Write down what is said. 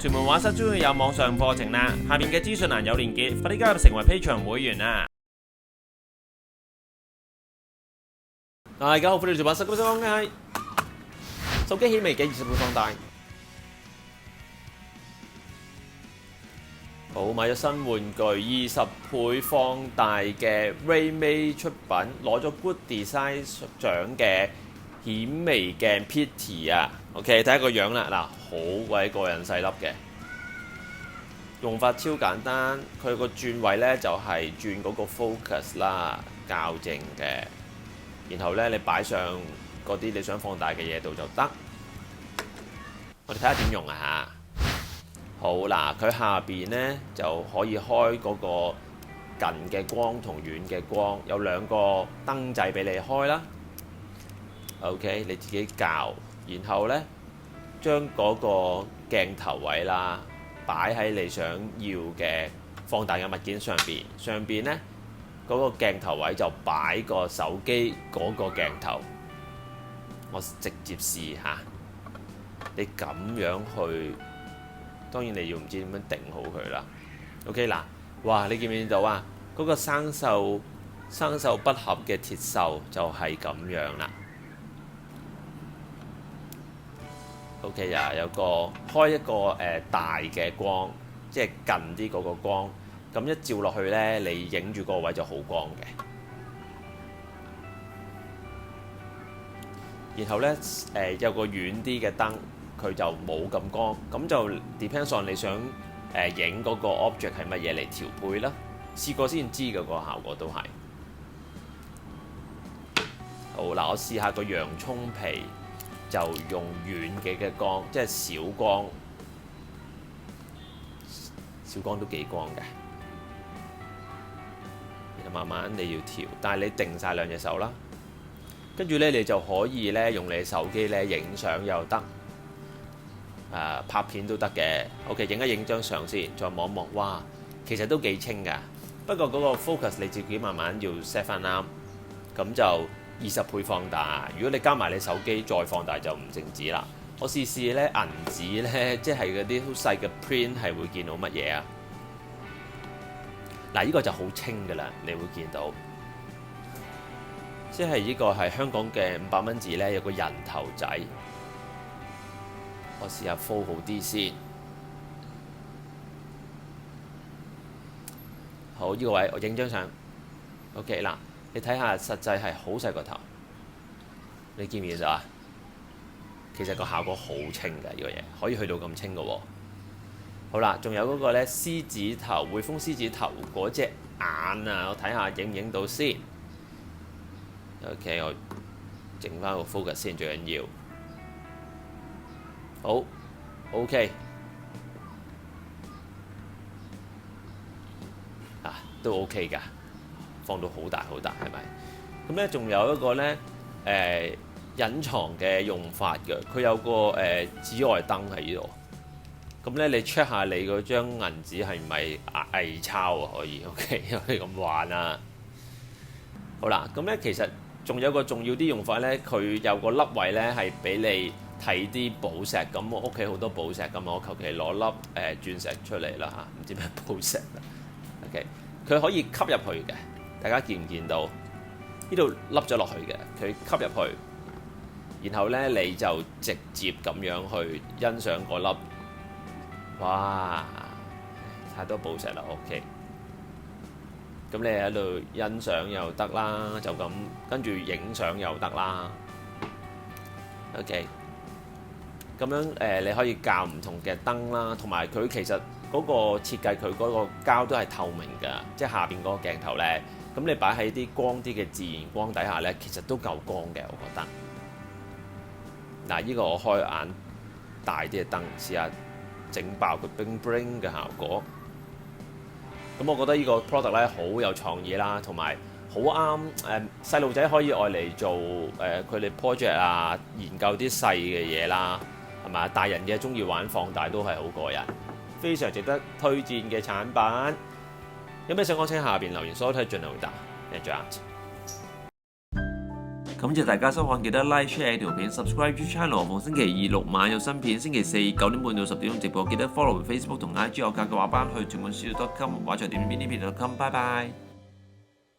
屯門畫室終於有網上課程啦，下面嘅資訊欄有連結，快啲加入成為 Patreon 會員啦！大家好，歡迎嚟到畫室，今日講嘅係手機顯微鏡20倍放大。好，買咗新玩具20倍放大嘅 Raymay 出品，攞咗 Good Design 獎嘅顯微鏡 Pitty 啊 ，OK， 睇下個樣啦，嗱，好鬼過癮細粒嘅，用法超簡單，佢個轉位咧就係轉嗰個 focus 啦，校正嘅，然後咧你擺上嗰啲你想放大嘅嘢度就得。我哋睇下點用啊嚇。好嗱，佢下邊咧就可以開嗰個近嘅光同遠嘅光，有兩個燈掣俾你開啦。OK， 你自己校，然後咧將嗰個鏡頭位啦擺喺你想要嘅放大嘅物件上邊，上邊咧嗰個鏡頭位就擺個手機嗰個鏡頭。我直接試下，你咁樣去。當然你要唔知點樣定好佢啦。OK 嗱，哇！你見唔見到啊？嗰個生鏽不合嘅鐵鏽就係咁樣啦。OK 啊，有個開一個大嘅光，即係近啲嗰個光，咁一照落去咧，你影住個位就好光嘅。然後咧有個遠啲嘅燈。佢就冇咁光，咁就 depends on 你想影嗰個 object 係乜嘢嚟調配啦。試過先知嘅個效果都係。好嗱，我試下個洋葱皮，就用遠嘅光，即係小光，小光都幾光嘅。然後慢慢你要調，但係你定晒兩隻手啦，跟住咧你就可以咧用你手機咧影相又得。拍片都得嘅 ，OK， 影一影張相先，再望一望，哇，其實都幾清㗎。不過嗰個 focus 你自己慢慢要 set 翻啱，咁就20倍放大。如果你加埋你手機再放大就唔淨止啦。我試試咧銀紙咧，即係嗰啲好細嘅 print 係會見到乜嘢啊？嗱，呢個就好清㗎啦，你會見到，即係呢個係香港嘅500蚊紙咧，有個人頭仔。我試下 fold 好啲先。好，呢個位我影張相。OK 嗱，你睇下實際係好細個頭，你見唔見到啊？其實個效果好清㗎，呢個嘢可以去到咁清㗎喎。好啦，仲有嗰個咧獅子頭，匯豐獅子頭嗰隻眼啊，我睇下影唔影到先。OK， 我整翻個 focus 先，最緊要。好 ，OK， 都 OK 㗎，放到好大好大，係咪？咁咧仲有一個咧隱藏嘅用法嘅，佢有個紫外燈喺呢度。咁咧你 check 下你嗰張銀紙係咪偽鈔啊？可以 OK， 可以咁玩啊。好啦，咁咧其實仲有個重要啲用法咧，佢有個粒位咧係俾你睇啲寶石。咁我屋企好多寶石，咁我求其攞粒鑽石出嚟啦嚇，唔知咩寶石啦。OK， 佢可以吸入去嘅，大家見唔見到？呢度凹咗落去嘅，佢吸入去，然後咧你就直接咁樣去欣賞嗰粒。哇！太多寶石啦 ，OK。咁你喺度欣賞又得啦，就咁跟住影相又得啦。OK。咁樣你可以校唔同嘅燈啦，同埋佢其實嗰個設計，佢嗰個膠都係透明㗎，即係下邊嗰個鏡頭咧，咁你擺喺啲光啲嘅自然光底下咧，其實都夠光嘅，我覺得。嗱，呢個我開眼大啲嘅燈，試下整爆佢 bling bling 嘅效果。咁我覺得呢個 product 咧好有創意啦，同埋好啱細路仔可以愛嚟做佢哋 project 啊，研究啲細嘅嘢啦，係咪？大人嘅中意玩放大都係好過癮，非常值得推薦嘅產品。有咩想講請下邊留言，所有睇盡量回答。Thank you。感謝大家收看，記得 like share 條片 subscribe channel。逢星期二6晚有新片，星期四9點半到10點鐘直播。記得 follow Facebook 同 IG 有格嘅畫班去全本書.com 畫材店邊呢邊.com。拜拜。